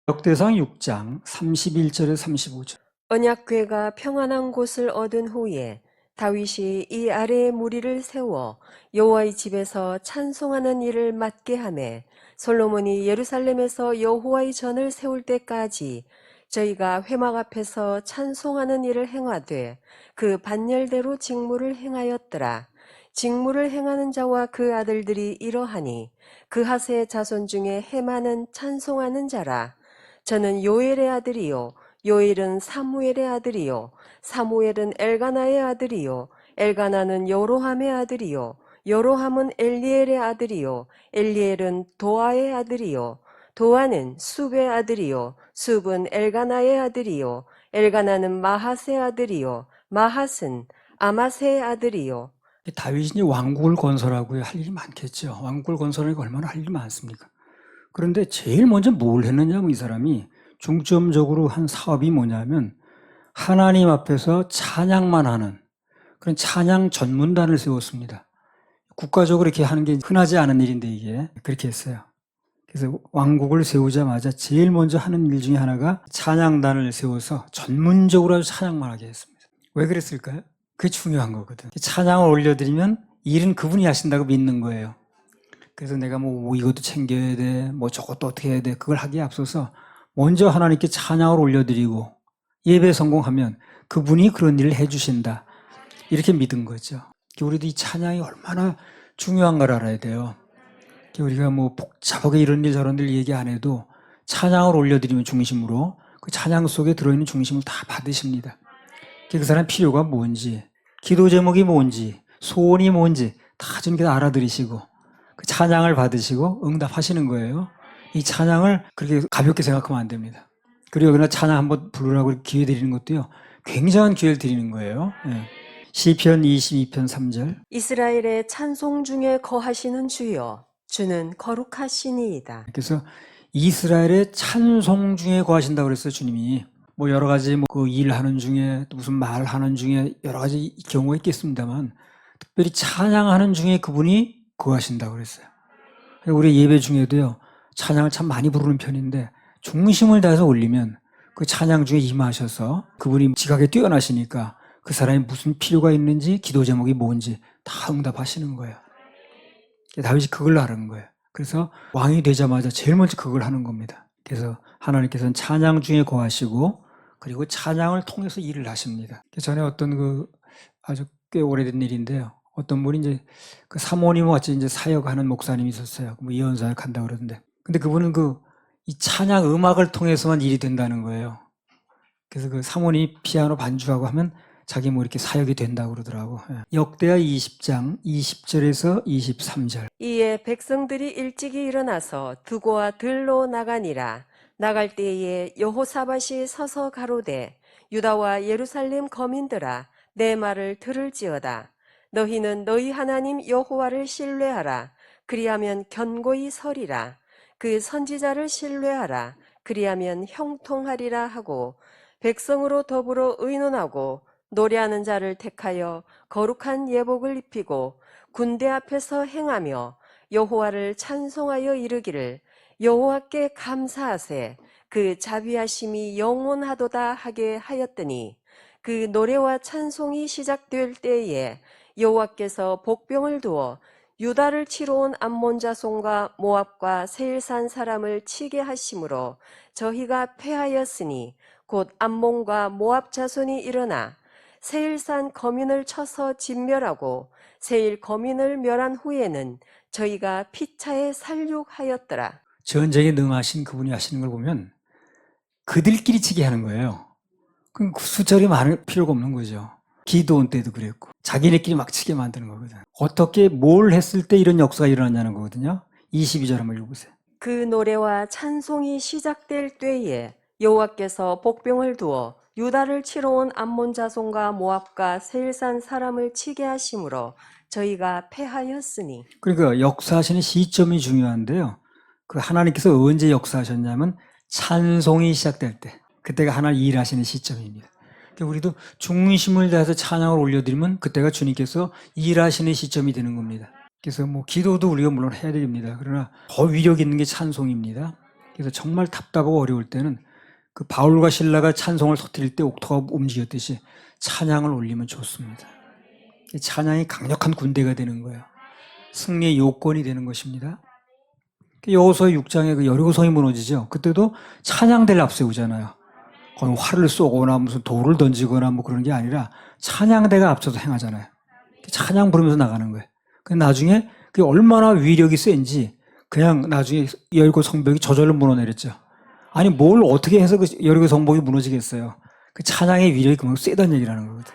역대상 6장 31절에서 35절. 언약궤가 평안한 곳을 얻은 후에 다윗이 이 아래에 무리를 세워 여호와의 집에서 찬송하는 일을 맡게 하매 솔로몬이 예루살렘에서 여호와의 전을 세울 때까지 저희가 회막 앞에서 찬송하는 일을 행하되 그 반열대로 직무를 행하였더라. 직무를 행하는 자와 그 아들들이 이러하니 그하스의 자손 중에 헤마는 찬송하는 자라. 저는 요엘의 아들이요 요엘은 사무엘의 아들이요 사무엘은 엘가나의 아들이요 엘가나는 여로함의 아들이요 여로함은 엘리엘의 아들이요 엘리엘은 도아의 아들이요 도아는 숲의 아들이요 숲은 엘가나의 아들이요 엘가나는 마핫의 아들이요 마핫은 아마스의 아들이요. 다윗이 왕국을 건설하고 할 일이 많겠죠. 왕국을 건설하니까 얼마나 할 일이 많습니까? 그런데 제일 먼저 뭘 했느냐면 이 사람이 중점적으로 한 사업이 뭐냐면 하나님 앞에서 찬양만 하는 그런 찬양 전문단을 세웠습니다. 국가적으로 이렇게 하는 게 흔하지 않은 일인데 이게 그렇게 했어요. 그래서 왕국을 세우자마자 제일 먼저 하는 일 중에 하나가 찬양단을 세워서 전문적으로 아주 찬양만 하게 했습니다. 왜 그랬을까요? 그게 중요한 거거든. 찬양을 올려드리면 일은 그분이 하신다고 믿는 거예요. 그래서 내가 뭐 이것도 챙겨야 돼, 뭐 저것도 어떻게 해야 돼, 그걸 하기에 앞서서 먼저 하나님께 찬양을 올려드리고 예배 성공하면 그분이 그런 일을 해주신다. 이렇게 믿은 거죠. 우리도 이 찬양이 얼마나 중요한 걸 알아야 돼요. 우리가 뭐 복잡하게 이런 일 저런 일 얘기 안 해도 찬양을 올려드리면 중심으로 그 찬양 속에 들어있는 중심을 다 받으십니다. 그 사람 필요가 뭔지, 기도 제목이 뭔지, 소원이 뭔지 다 주님께서 알아들으시고 그 찬양을 받으시고 응답하시는 거예요. 이 찬양을 그렇게 가볍게 생각하면 안 됩니다. 그리고 그날 찬양 한번 부르라고 기회 드리는 것도요. 굉장한 기회를 드리는 거예요. 예. 시편 22편 3절. 이스라엘의 찬송 중에 거하시는 주여 주는 거룩하시니이다. 그래서 이스라엘의 찬송 중에 거하신다고 그랬어요, 주님이. 뭐 여러 가지 뭐 그 일하는 중에 또 무슨 말하는 중에 여러 가지 경우가 있겠습니다만 특별히 찬양하는 중에 그분이 거하신다고 그랬어요. 우리 예배 중에도요. 찬양을 참 많이 부르는 편인데 중심을 다해서 올리면 그 찬양 중에 임하셔서 그분이 지각에 뛰어나시니까 그 사람이 무슨 필요가 있는지 기도 제목이 뭔지 다 응답하시는 거예요. 다윗이 그걸 하는 거예요. 그래서 왕이 되자마자 제일 먼저 그걸 하는 겁니다. 그래서 하나님께서는 찬양 중에 거하시고 그리고 찬양을 통해서 일을 하십니다. 전에 어떤 그 아주 꽤 오래된 일인데요. 어떤 분이 이제 그 사모님과 같이 이제 사역하는 목사님이 있었어요. 뭐 예언 사역 한다고 그러던데. 근데 그분은 이 찬양 음악을 통해서만 일이 된다는 거예요. 그래서 그 사모님이 피아노 반주하고 하면 자기 뭐 이렇게 사역이 된다고 그러더라고. 역대하 20장 20절에서 23절. 이에 백성들이 일찍이 일어나서 두고와 들로 나가니라. 나갈 때에 여호사밧이 서서 가로되 유다와 예루살렘 거민들아 내 말을 들을지어다. 너희는 너희 하나님 여호와를 신뢰하라. 그리하면 견고히 서리라. 그 선지자를 신뢰하라. 그리하면 형통하리라 하고 백성으로 더불어 의논하고 노래하는 자를 택하여 거룩한 예복을 입히고 군대 앞에서 행하며 여호와를 찬송하여 이르기를 여호와께 감사하세 그 자비하심이 영원하도다 하게 하였더니 그 노래와 찬송이 시작될 때에 여호와께서 복병을 두어 유다를 치러 온 암몬 자손과 모압과 세일산 사람을 치게 하심으로 저희가 패하였으니 곧 암몬과 모압 자손이 일어나 세일산 거민을 쳐서 진멸하고 세일 거민을 멸한 후에는 저희가 피차에 살육하였더라. 전쟁에 능하신 그분이 하시는 걸 보면 그들끼리 치게 하는 거예요. 그럼 수절이 많을 필요가 없는 거죠. 기도원 때도 그랬고 자기네끼리 막 치게 만드는 거거든. 어떻게 뭘 했을 때 이런 역사가 일어났냐는 거거든요. 22절 한번 읽어보세요. 그 노래와 찬송이 시작될 때에 여호와께서 복병을 두어 유다를 치러 온 암몬 자손과 모압과 세일산 사람을 치게 하심으로 저희가 패하였으니. 그러니까 역사하시는 시점이 중요한데요. 그 하나님께서 언제 역사하셨냐면 찬송이 시작될 때. 그때가 하나님 일하시는 시점입니다. 그러니까 우리도 중심을 다해서 찬양을 올려드리면 그때가 주님께서 일하시는 시점이 되는 겁니다. 그래서 뭐 기도도 우리가 물론 해야 됩니다. 그러나 더 위력 있는 게 찬송입니다. 그래서 정말 답답하고 어려울 때는 그 바울과 신라가 찬송을 터뜨릴 때 옥토가 움직였듯이 찬양을 올리면 좋습니다. 이 찬양이 강력한 군대가 되는 거예요. 승리의 요건이 되는 것입니다. 여호수아 6장에 그 여리고성이 무너지죠. 그때도 찬양대를 앞세우잖아요. 거기 활을 쏘거나 무슨 돌을 던지거나 뭐 그런 게 아니라 찬양대가 앞서서 행하잖아요. 찬양 부르면서 나가는 거예요. 근데 나중에 그게 얼마나 위력이 센지 그냥 나중에 여리고 성벽이 저절로 무너내렸죠. 아니 뭘 어떻게 해서 그 여리고 성벽이 무너지겠어요. 그 찬양의 위력이 그만큼 세다는 얘기라는 거거든.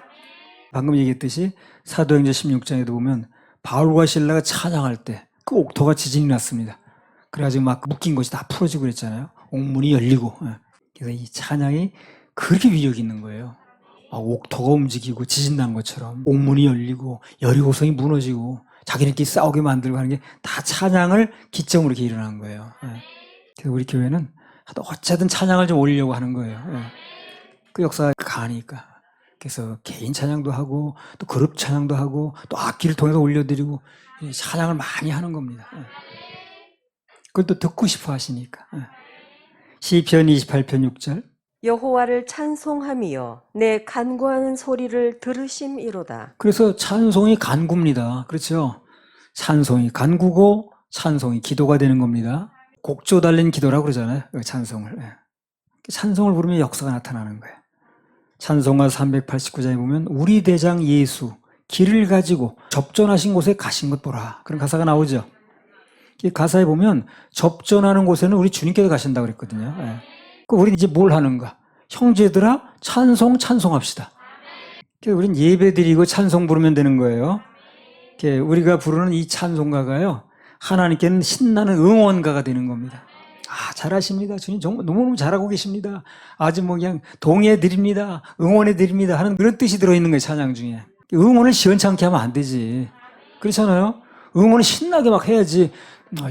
방금 얘기했듯이 사도행전 16장에도 보면 바울과 신라가 찬양할 때 그 옥토가 지진이 났습니다. 그래가지고 막 묶인 것이 다 풀어지고 그랬잖아요. 옥문이 열리고. 그래서 이 찬양이 그렇게 위력이 있는 거예요. 막 옥토가 움직이고 지진 난 것처럼 옥문이 열리고 여리고성이 무너지고 자기네끼리 싸우게 만들고 하는 게 다 찬양을 기점으로 이렇게 일어난 거예요. 그래서 우리 교회는 어쨌든 찬양을 좀 올리려고 하는 거예요. 그 역사가 강하니까. 그래서 개인 찬양도 하고 또 그룹 찬양도 하고 또 악기를 통해서 올려드리고 찬양을 많이 하는 겁니다. 그걸 또 듣고 싶어 하시니까. 시편 28편 6절. 여호와를 찬송하며 내 간구하는 소리를 들으심이로다. 그래서 찬송이 간구입니다. 그렇죠? 찬송이 간구고 찬송이 기도가 되는 겁니다. 곡조 달린 기도라고 그러잖아요. 찬송을. 찬송을 부르면 역사가 나타나는 거예요. 찬송가 389장에 보면 우리 대장 예수 길을 가지고 접전하신 곳에 가신 것 보라. 그런 가사가 나오죠. 이 가사에 보면 접전하는 곳에는 우리 주님께서 가신다고 그랬거든요. 우리 이제 뭘 하는가? 형제들아 찬송합시다. 우리는 예배 드리고 찬송 부르면 되는 거예요. 우리가 부르는 이 찬송가가요. 하나님께는 신나는 응원가가 되는 겁니다. 아, 잘하십니다. 주님 정말 너무너무 잘하고 계십니다. 아주 뭐 그냥 동의해 드립니다. 응원해 드립니다. 하는 그런 뜻이 들어있는 거예요. 찬양 중에. 응원을 시원찮게 하면 안 되지. 그렇잖아요. 응원을 신나게 막 해야지.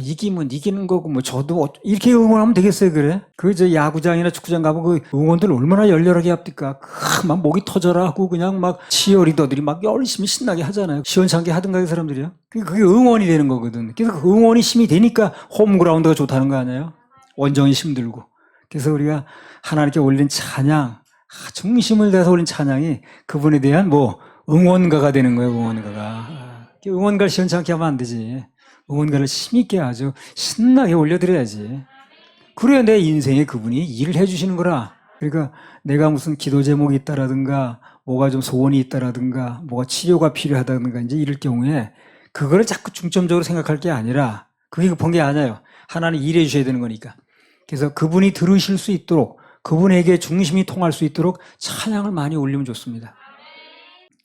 이기면 이기는 거고 뭐 저도 이렇게 응원하면 되겠어요. 그래? 저 야구장이나 축구장 가면 그 응원들 얼마나 열렬하게 합니까? 막 목이 터져라 하고 그냥 막 치어리더들이 막 열심히 신나게 하잖아요. 시원찮게 하든가 그 사람들이요. 그게 응원이 되는 거거든. 그래서 그 응원이 힘이 되니까 홈그라운드가 좋다는 거 아니에요? 원정이 힘들고. 그래서 우리가 하나님께 올린 찬양, 중심을 다해서 올린 찬양이 그분에 대한 뭐 응원가가 되는 거예요. 응원가가. 응원가를 시원찮게 하면 안 되지. 응원가를 힘있게 아주 신나게 올려드려야지. 그래야 내 인생에 그분이 일을 해주시는 거라. 그러니까 내가 무슨 기도 제목이 있다라든가 뭐가 좀 소원이 있다라든가 뭐가 치료가 필요하다든가 이제 이럴 경우에 그거를 자꾸 중점적으로 생각할 게 아니라 그게 급한 게 아니에요. 하나님 일해 주셔야 되는 거니까. 그래서 그분이 들으실 수 있도록 그분에게 중심이 통할 수 있도록 찬양을 많이 올리면 좋습니다.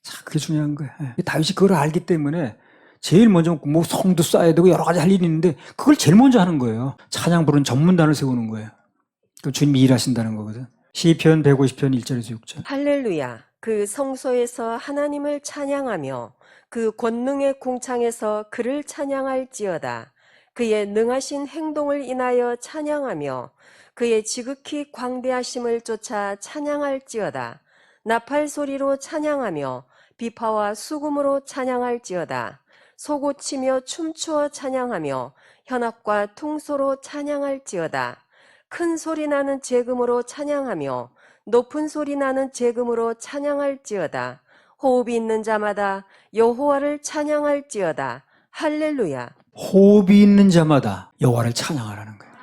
자, 그게 중요한 거예요. 다윗이 그걸 알기 때문에 제일 먼저 뭐 성도 쌓아야 되고 여러 가지 할 일이 있는데 그걸 제일 먼저 하는 거예요. 찬양 부르는 전문단을 세우는 거예요. 그 주님이 일하신다는 거거든. 시편 150편 1절에서 6절. 할렐루야. 그 성소에서 하나님을 찬양하며 그 권능의 궁창에서 그를 찬양할지어다. 그의 능하신 행동을 인하여 찬양하며 그의 지극히 광대하심을 쫓아 찬양할지어다. 나팔 소리로 찬양하며 비파와 수금으로 찬양할지어다. 소고치며 춤추어 찬양하며 현악과 퉁소로 찬양할지어다. 큰 소리 나는 제금으로 찬양하며 높은 소리 나는 제금으로 찬양할지어다. 호흡이 있는 자마다 여호와를 찬양할지어다. 할렐루야. 호흡이 있는 자마다 여호와를 찬양하라는 거예요.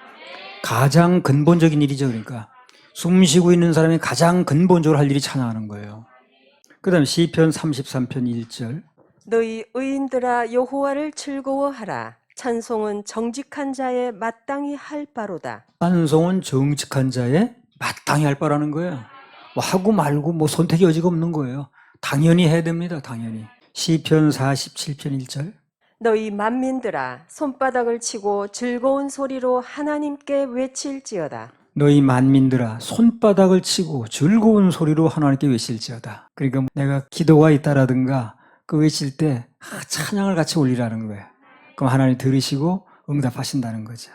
가장 근본적인 일이죠. 그러니까 숨 쉬고 있는 사람이 가장 근본적으로 할 일이 찬양하는 거예요. 그 다음에 시편 33편 1절. 너희 의인들아 여호와를 즐거워하라. 찬송은 정직한 자의 마땅히 할 바로다. 찬송은 정직한 자의 마땅히 할 바라는 거예요. 뭐 하고 말고 뭐 선택의 여지가 없는 거예요. 당연히 해야 됩니다. 당연히. 시편 47편 1절. 너희 만민들아 손바닥을 치고 즐거운 소리로 하나님께 외칠지어다. 너희 만민들아 손바닥을 치고 즐거운 소리로 하나님께 외칠지어다. 그러니까 내가 기도가 있다라든가 그 외칠 때 찬양을 같이 올리라는 거예요. 그럼 하나님 들으시고 응답하신다는 거죠.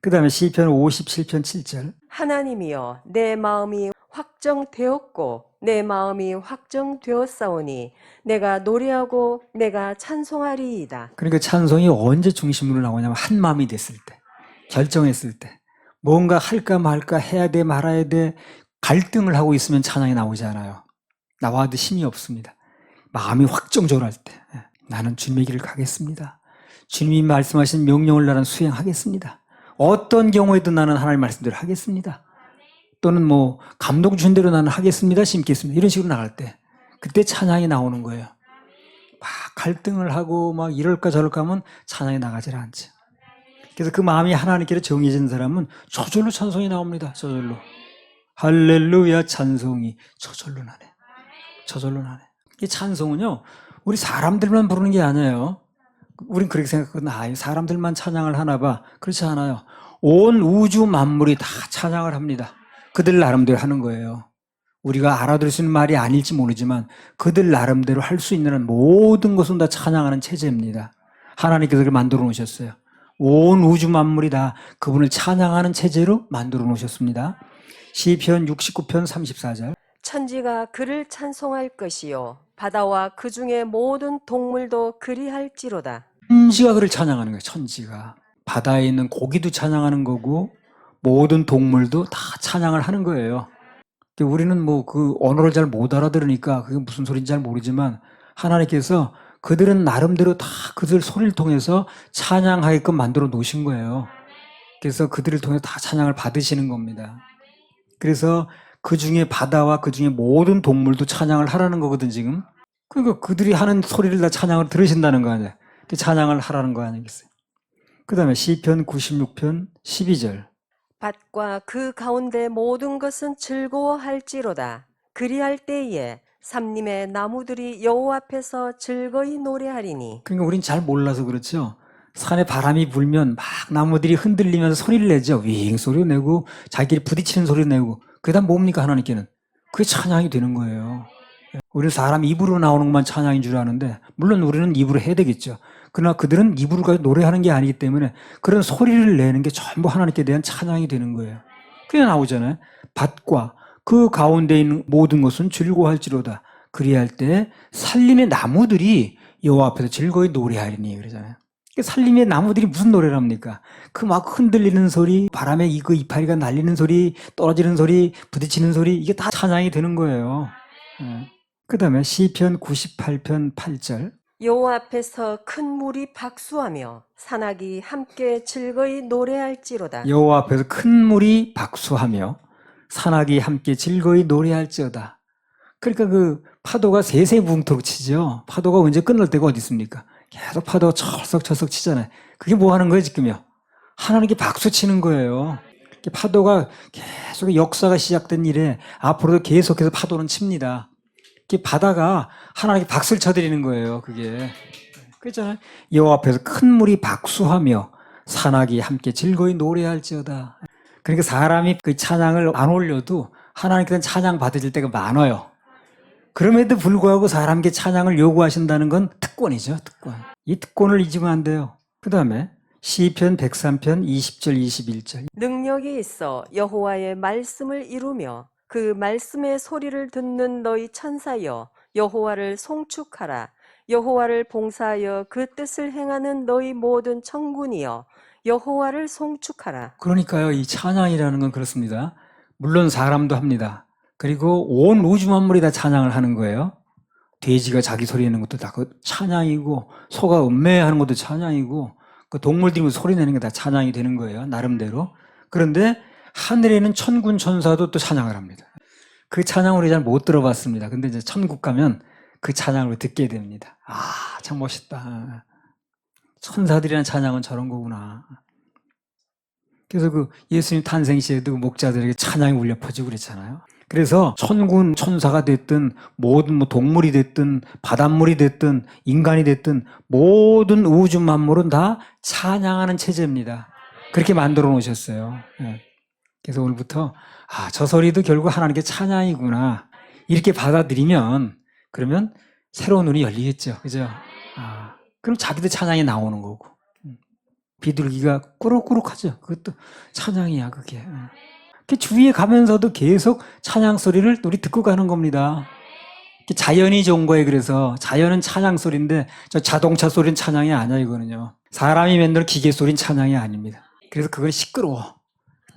그 다음에 시편 57편 7절. 하나님이여 내 마음이 확정되었고 내 마음이 확정되었사오니 내가 노래하고 내가 찬송하리이다. 그러니까 찬송이 언제 중심으로 나오냐면 한 마음이 됐을 때, 결정했을 때, 뭔가 할까 말까 해야 돼 말아야 돼 갈등을 하고 있으면 찬양이 나오지 않아요. 나와도 힘이 없습니다. 마음이 확정적으로 할 때 나는 주님의 길을 가겠습니다. 주님이 말씀하신 명령을 나는 수행하겠습니다. 어떤 경우에도 나는 하나님의 말씀대로 하겠습니다. 또는 뭐 감동 주신 대로 나는 하겠습니다. 심겠습니다. 이런 식으로 나갈 때 그때 찬양이 나오는 거예요. 막 갈등을 하고 막 이럴까 저럴까 하면 찬양이 나가질 않죠. 그래서 그 마음이 하나님께로 정해진 사람은 저절로 찬송이 나옵니다. 저절로. 할렐루야 찬송이 저절로 나네. 저절로 나네. 이 찬송은요, 우리 사람들만 부르는 게 아니에요. 우린 그렇게 생각하거든요. 아, 사람들만 찬양을 하나 봐. 그렇지 않아요. 온 우주 만물이 다 찬양을 합니다. 그들 나름대로 하는 거예요. 우리가 알아들을 수 있는 말이 아닐지 모르지만 그들 나름대로 할 수 있는 모든 것은 다 찬양하는 체제입니다. 하나님께서 그걸 만들어 놓으셨어요. 온 우주 만물이 다 그분을 찬양하는 체제로 만들어 놓으셨습니다. 시편 69편 34절. 천지가 그를 찬송할 것이요 바다와 그 중에 모든 동물도 그리할지로다. 천지가 그를 찬양하는 거예요. 천지가. 바다에 있는 고기도 찬양하는 거고 모든 동물도 다 찬양을 하는 거예요. 우리는 뭐 그 언어를 잘 못 알아들으니까 그게 무슨 소리인지 잘 모르지만 하나님께서 그들은 나름대로 다 그들 소리를 통해서 찬양하게끔 만들어 놓으신 거예요. 그래서 그들을 통해 다 찬양을 받으시는 겁니다. 그래서 그 중에 바다와 그 중에 모든 동물도 찬양을 하라는 거거든 지금. 그러니까 그들이 하는 소리를 다 찬양을 들으신다는 거 아니에요. 찬양을 하라는 거 아니겠어요. 그 다음에 시편 96편 12절. 밭과 그 가운데 모든 것은 즐거워할지로다. 그리할 때에 삼림의 나무들이 여호와 앞에서 즐거이 노래하리니. 그러니까 우린 잘 몰라서 그렇죠. 산에 바람이 불면 막 나무들이 흔들리면서 소리를 내죠. 윙 소리 내고 자기끼리 부딪히는 소리 내고. 그게 다 뭡니까 하나님께는? 그게 찬양이 되는 거예요. 우리는 사람 입으로 나오는 것만 찬양인 줄 아는데 물론 우리는 입으로 해야 되겠죠. 그러나 그들은 입으로 가지고 노래하는 게 아니기 때문에 그런 소리를 내는 게 전부 하나님께 대한 찬양이 되는 거예요. 그게 나오잖아요. 밭과 그 가운데 있는 모든 것은 즐거워할지로다. 그리할 때 살림의 나무들이 여호와 앞에서 즐거이 노래하리니 그러잖아요. 살림의 나무들이 무슨 노래를 합니까? 그 막 흔들리는 소리, 바람에 그 이파리가 날리는 소리, 떨어지는 소리, 부딪히는 소리 이게 다 찬양이 되는 거예요. 그 다음에 시편 98편 8절. 여호와 앞에서 큰 물이 박수하며 산악이 함께 즐거이 노래할지로다. 여호와 앞에서 큰 물이 박수하며 산악이 함께 즐거이 노래할지어다. 그러니까 그 파도가 세세뭉토록 치죠. 파도가 언제 끝날 때가 어디 있습니까? 계속 파도가 철썩철썩 치잖아요. 그게 뭐 하는 거예요 지금요? 하나님께 박수 치는 거예요. 파도가 계속 역사가 시작된 이래 앞으로도 계속해서 파도는 칩니다. 바다가 하나님께 박수를 쳐드리는 거예요. 그게 그렇잖아요. 여호와 앞에서 큰 물이 박수하며 산악이 함께 즐거이 노래할지어다. 그러니까 사람이 그 찬양을 안 올려도 하나님께서는 찬양 받으실 때가 많아요. 그럼에도 불구하고 사람에게 찬양을 요구하신다는 건 특권이죠. 특권. 이 특권을 잊으면 안 돼요. 그 다음에 시편 103편 20절 21절. 능력이 있어 여호와의 말씀을 이루며 그 말씀의 소리를 듣는 너희 천사여 여호와를 송축하라. 여호와를 봉사하여 그 뜻을 행하는 너희 모든 천군이여 여호와를 송축하라. 그러니까요, 이 찬양이라는 건 그렇습니다. 물론 사람도 합니다. 그리고 온 우주 만물이 다 찬양을 하는 거예요. 돼지가 자기 소리 내는 것도 다 그 찬양이고, 소가 음매하는 것도 찬양이고, 그 동물들이 소리 내는 게 다 찬양이 되는 거예요. 나름대로. 그런데 하늘에 있는 천군 천사도 또 찬양을 합니다. 그 찬양을 우리 잘 못 들어봤습니다. 근데 이제 천국 가면 그 찬양을 듣게 됩니다. 아, 참 멋있다. 천사들이란 찬양은 저런 거구나. 그래서 그 예수님 탄생 시에도 그 목자들에게 찬양이 울려 퍼지고 그랬잖아요. 그래서 천군 천사가 됐든 모든 뭐 동물이 됐든 바닷물이 됐든 인간이 됐든 모든 우주 만물은 다 찬양하는 체제입니다. 그렇게 만들어 놓으셨어요. 그래서 오늘부터 아, 저 소리도 결국 하나님께 찬양이구나 이렇게 받아들이면 그러면 새로운 눈이 열리겠죠. 그죠? 아, 그럼 자기도 찬양이 나오는 거고. 비둘기가 꾸룩꾸룩하죠. 그것도 찬양이야, 그게. 주위에 가면서도 계속 찬양 소리를 우리 듣고 가는 겁니다. 자연이 좋은 거예요. 그래서 자연은 찬양 소리인데 저 자동차 소리는 찬양이 아니야, 이거는요. 사람이 만드는 기계 소리는 찬양이 아닙니다. 그래서 그건 시끄러워.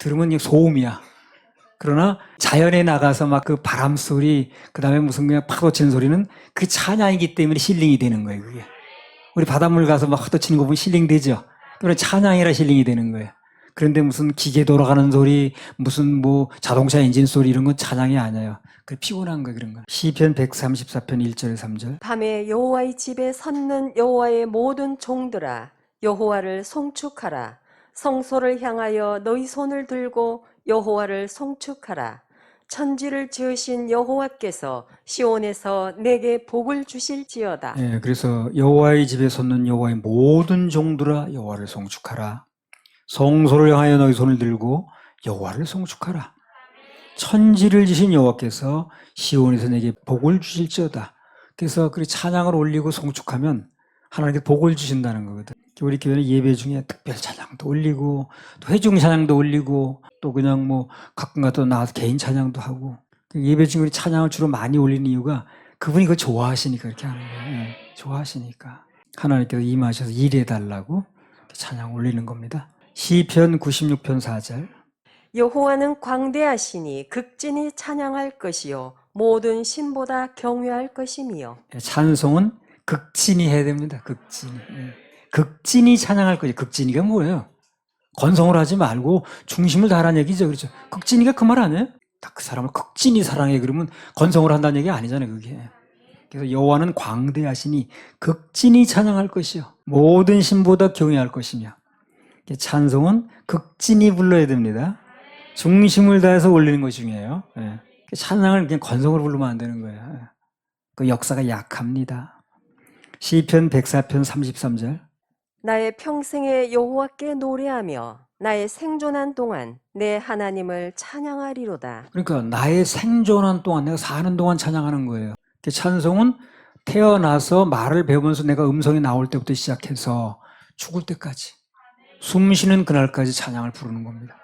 들으면 그냥 소음이야. 그러나 자연에 나가서 막 그 바람 소리, 그 다음에 무슨 그냥 파도 치는 소리는 그 찬양이기 때문에 힐링이 되는 거예요, 그게. 우리 바닷물 가서 막 파도 치는 거 보면 힐링되죠? 그러나 찬양이라 힐링이 되는 거예요. 그런데 무슨 기계 돌아가는 소리, 무슨 뭐 자동차 엔진 소리 이런 건 찬양이 아니에요. 그 피곤한 거예요, 그런 거. 시편 134편 1절 3절. 밤에 여호와의 집에 섰는 여호와의 모든 종들아 여호와를 송축하라. 성소를 향하여 너희 손을 들고 여호와를 송축하라. 천지를 지으신 여호와께서 시온에서 내게 복을 주실지어다. 예, 그래서 여호와의 집에 섰는 여호와의 모든 종들아 여호와를 송축하라. 성소를 향하여 너희 손을 들고 여호와를 송축하라. 천지를 지신 여호와께서 시온에서 내게 복을 주실지어다. 그래서 그 찬양을 올리고 송축하면 하나님께 복을 주신다는 거거든. 우리 교회는 예배 중에 특별 찬양도 올리고 또 회중 찬양도 올리고 또 그냥 뭐 가끔가다 또 나와서 개인 찬양도 하고 예배 중에 우리 찬양을 주로 많이 올리는 이유가 그분이 그걸 좋아하시니까 그렇게 하는 거예요. 예, 좋아하시니까 하나님께서 임하셔서 일해달라고 찬양 올리는 겁니다. 시편 96편 4절. 여호와는 광대하시니 극진히 찬양할 것이요 모든 신보다 경외할 것이미요. 찬송은 극진히 해야 됩니다. 극진히. 극진히 찬양할 거지. 극진히가 뭐예요? 건성을 하지 말고 중심을 다하라는 얘기죠. 그렇죠? 극진히가 그 말 아니에요? 딱 그 사람을 극진히 사랑해 그러면 건성을 한다는 얘기 아니잖아요. 그게. 그래서 여호와는 광대하시니 극진히 찬양할 것이요 모든 신보다 경외할 것이며. 찬송은 극진히 불러야 됩니다. 중심을 다해서 올리는 것이 중요해요. 찬양을 그냥 건성으로 부르면 안 되는 거예요. 그 역사가 약합니다. 시편 104편 33절. 나의 평생에 여호와께 노래하며 나의 생존한 동안 내 하나님을 찬양하리로다. 그러니까 나의 생존한 동안 내가 사는 동안 찬양하는 거예요. 찬송은 태어나서 말을 배우면서 내가 음성이 나올 때부터 시작해서 죽을 때까지 숨 쉬는 그날까지 찬양을 부르는 겁니다.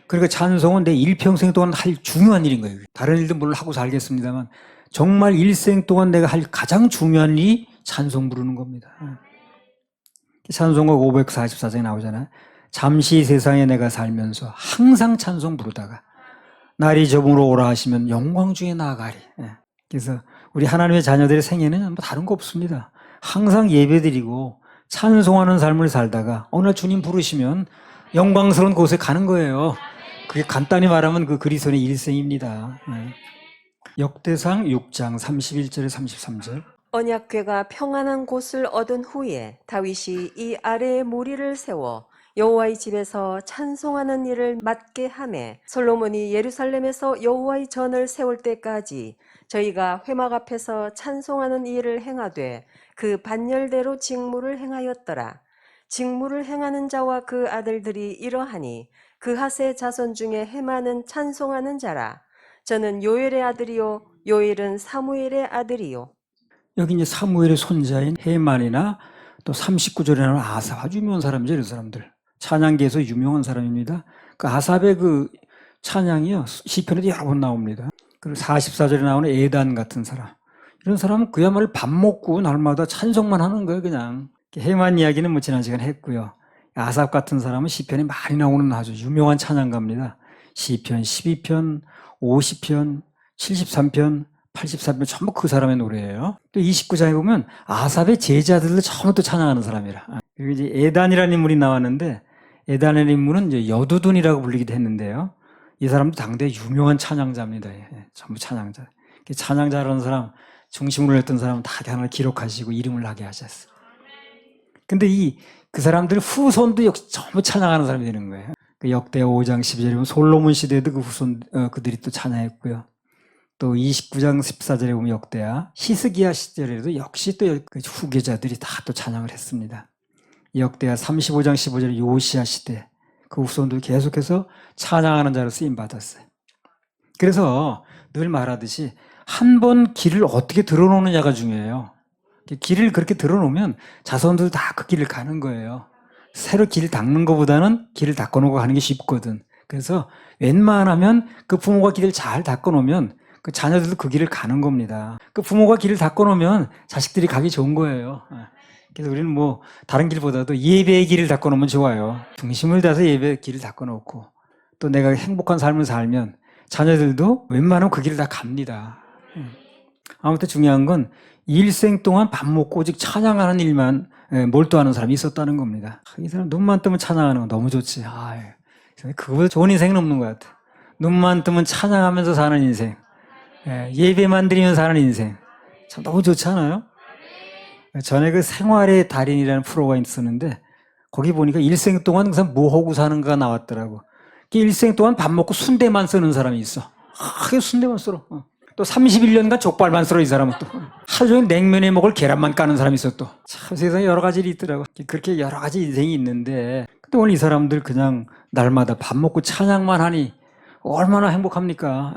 그러니까 찬송은 내 일평생 동안 할 중요한 일인 거예요. 다른 일도 물론 하고 살겠습니다만 정말 일생 동안 내가 할 가장 중요한 일이 찬송 부르는 겁니다. 찬송가 544장에 나오잖아요. 잠시 세상에 내가 살면서 항상 찬송 부르다가 날이 저물어 오라 하시면 영광 중에 나아가리. 그래서 우리 하나님의 자녀들의 생애는 뭐 다른 거 없습니다. 항상 예배드리고 찬송하는 삶을 살다가 어느 날 주님 부르시면 영광스러운 곳에 가는 거예요. 그게 간단히 말하면 그 그리스도의 일생입니다. 역대상 6장 31절에 33절. 언약궤가 평안한 곳을 얻은 후에 다윗이 이 아래에 무리를 세워 여호와의 집에서 찬송하는 일을 맡게 하매 솔로몬이 예루살렘에서 여호와의 전을 세울 때까지 저희가 회막 앞에서 찬송하는 일을 행하되 그 반열대로 직무를 행하였더라. 직무를 행하는 자와 그 아들들이 이러하니 그핫의 자손 중에 헤마는 찬송하는 자라. 저는 요엘의 아들이요 요엘은 사무엘의 아들이요. 여기 이제 사무엘의 손자인 헤만이나 또 39절에 나오는 아삽, 아주 유명한 사람이죠. 이런 사람들. 찬양계에서 유명한 사람입니다. 그 아삽의 그 찬양이요. 시편에도 여러 번 나옵니다. 그리고 44절에 나오는 에단 같은 사람. 이런 사람은 그야말로 밥 먹고 날마다 찬송만 하는 거예요. 그냥. 헤만 이야기는 뭐 지난 시간에 했고요. 아삽 같은 사람은 시편에 많이 나오는 아주 유명한 찬양가입니다. 시편 12편, 50편, 73편, 84편 전부 그 사람의 노래예요. 또 29장에 보면 아삽의 제자들을 전부 또 찬양하는 사람이라. 그리고 이제 에단이라는 인물이 나왔는데 에단이라는 인물은 이제 여두둔이라고 불리기도 했는데요. 이 사람도 당대 유명한 찬양자입니다. 전부 찬양자. 찬양자라는 사람, 중심으로 했던 사람은 다 하나를 기록하시고 이름을 나게 하셨어요. 근데 그 사람들 후손도 역시 전부 찬양하는 사람이 되는 거예요. 그 역대 5장 12절에 보면 솔로몬 시대에도 그 후손, 그들이 또 찬양했고요. 또 29장 14절에 보면 역대야 히스기야 시절에도 역시 또 그 후계자들이 다 또 찬양을 했습니다. 역대야 35장 15절에 요시야 시대 그 후손도 계속해서 찬양하는 자로 쓰임 받았어요. 그래서 늘 말하듯이 한 번 길을 어떻게 들어놓느냐가 중요해요. 길을 그렇게 들어놓으면 자손들 다 그 길을 가는 거예요. 새로 길을 닦는 것보다는 길을 닦아놓고 가는 게 쉽거든. 그래서 웬만하면 그 부모가 길을 잘 닦아놓으면 그 자녀들도 그 길을 가는 겁니다. 그 부모가 길을 닦아놓으면 자식들이 가기 좋은 거예요. 그래서 우리는 뭐 다른 길보다도 예배의 길을 닦아놓으면 좋아요. 중심을 다해서 예배의 길을 닦아놓고 또 내가 행복한 삶을 살면 자녀들도 웬만하면 그 길을 다 갑니다. 아무튼 중요한 건 일생 동안 밥 먹고 오직 찬양하는 일만 몰두하는 사람이 있었다는 겁니다. 이 사람 눈만 뜨면 찬양하는 거 너무 좋지. 그거보다 좋은 인생은 없는 것 같아. 눈만 뜨면 찬양하면서 사는 인생, 예배만 드리면 사는 인생, 참 너무 좋지 않아요? 전에 그 생활의 달인이라는 프로가 있었는데 거기 보니까 일생 동안 그 사람 뭐 하고 사는가 나왔더라고. 일생 동안 밥 먹고 순대만 쓰는 사람이 있어. 그게 순대만 썰어. 또 31년간 족발만 썰어, 이 사람은 또. 하루 종일 냉면에 먹을 계란만 까는 사람이 있어 또. 참 세상에 여러 가지 일이 있더라고. 그렇게 여러 가지 인생이 있는데, 근데 오늘 이 사람들 그냥 날마다 밥 먹고 찬양만 하니 얼마나 행복합니까?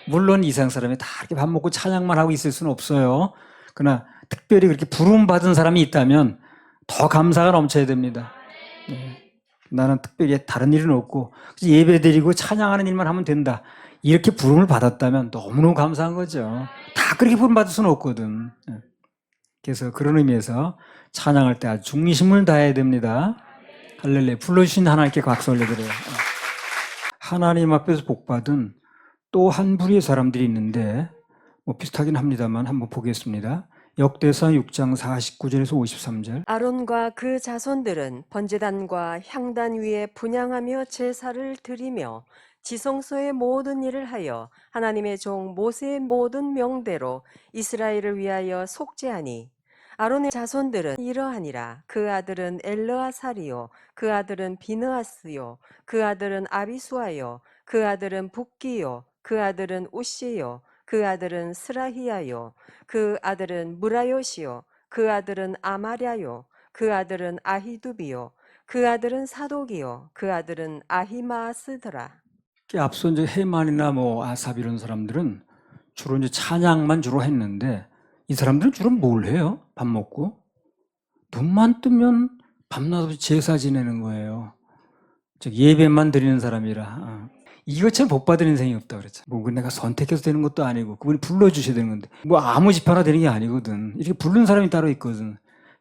물론 이상 사람이 다 이렇게 밥 먹고 찬양만 하고 있을 수는 없어요. 그러나 특별히 그렇게 부름받은 사람이 있다면 더 감사가 넘쳐야 됩니다. 나는 특별히 다른 일은 없고 예배드리고 찬양하는 일만 하면 된다. 이렇게 부름을 받았다면 너무너무 감사한 거죠. 다 그렇게 부름받을 수는 없거든. 그래서 그런 의미에서 찬양할 때 아주 중심을 다해야 됩니다. 할렐루야. 불러주신 하나님께 박수 올려드려요. 하나님 앞에서 복받은 또 한 부류의 사람들이 있는데 뭐 비슷하긴 합니다만 한번 보겠습니다. 역대상 6장 49절에서 53절. 아론과 그 자손들은 번제단과 향단 위에 분향하며 제사를 드리며 지성소의 모든 일을 하여 하나님의 종 모세의 모든 명대로 이스라엘을 위하여 속죄하니 아론의 자손들은 이러하니라. 그 아들은 엘르아살이요 그 아들은 비느하스요 그 아들은 아비수아요 그 아들은 붓기요 그 아들은 우시요 그 아들은 스라히야요 그 아들은 무라요시요 그 아들은 아마랴요 그 아들은 아히두비요 그 아들은 사독이요 그 아들은 아히마스더라. 앞서 이제 헤만이나 뭐 아삽 이런 사람들은 주로 이제 찬양만 주로 했는데 이 사람들은 주로 뭘 해요? 밥 먹고 눈만 뜨면 밤낮 없이 제사 지내는 거예요. 즉 예배만 드리는 사람이라. 이거 참 복받은 인생이 없다 그랬죠. 뭐 내가 선택해서 되는 것도 아니고 그분이 불러주셔야 되는 건데 뭐 아무 집하나 되는 게 아니거든. 이렇게 부른 사람이 따로 있거든.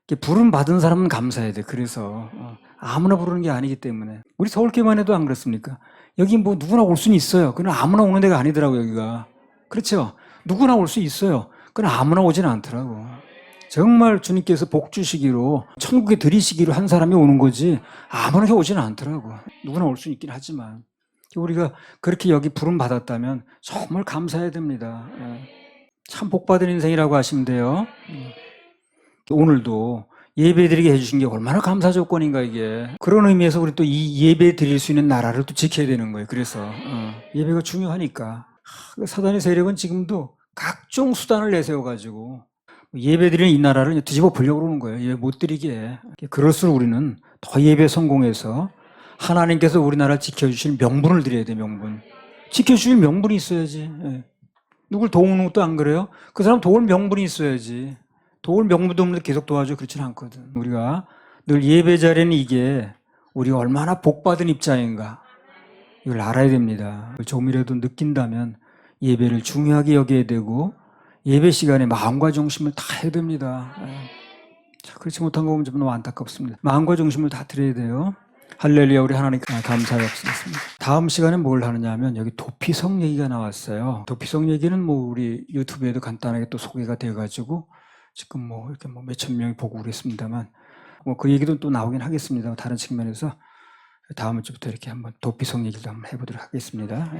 이렇게 부름 받은 사람은 감사해야 돼. 그래서 아무나 부르는 게 아니기 때문에 우리 서울교만 해도 안 그렇습니까? 여기 뭐 누구나 올 수는 있어요. 그러나 아무나 오는 데가 아니더라고 여기가. 그렇죠? 누구나 올 수 있어요. 그러나 아무나 오지는 않더라고. 정말 주님께서 복 주시기로 천국에 들이시기로 한 사람이 오는 거지 아무나 오지는 않더라고. 누구나 올 수 있긴 하지만 우리가 그렇게 여기 부름 받았다면 정말 감사해야 됩니다. 참 복받은 인생이라고 하시면 돼요. 오늘도 예배 드리게 해주신 게 얼마나 감사 조건인가 이게. 그런 의미에서 우리 또 이 예배 드릴 수 있는 나라를 또 지켜야 되는 거예요. 그래서 예배가 중요하니까. 사단의 세력은 지금도 각종 수단을 내세워가지고 예배 드리는 이 나라를 뒤집어 보려고 그러는 거예요. 예배 못 드리게. 그럴수록 우리는 더 예배 성공해서 하나님께서 우리나라를 지켜주실 명분을 드려야 돼. 명분. 지켜주실 명분이 있어야지. 누굴 도우는 것도 안 그래요? 그 사람 도울 명분이 있어야지. 도울 명분도 없는데 계속 도와줘 그렇지는 않거든. 우리가 늘 예배 자리는 이게 우리가 얼마나 복받은 입장인가 이걸 알아야 됩니다. 조금이라도 느낀다면 예배를 중요하게 여겨야 되고 예배 시간에 마음과 중심을 다 해야 됩니다. 그렇지 못한 거 보면 좀 너무 안타깝습니다. 마음과 중심을 다 드려야 돼요. 할렐루야. 우리 하나님 감사하게 없습니다. 다음 시간에 뭘 하느냐 하면 여기 도피성 얘기가 나왔어요. 도피성 얘기는 뭐 우리 유튜브에도 간단하게 또 소개가 되어가지고 지금 뭐 이렇게 뭐 몇천 명이 보고 그랬습니다만 뭐 그 얘기도 또 나오긴 하겠습니다. 다른 측면에서 다음 주부터 이렇게 한번 도피성 얘기를 한번 해보도록 하겠습니다.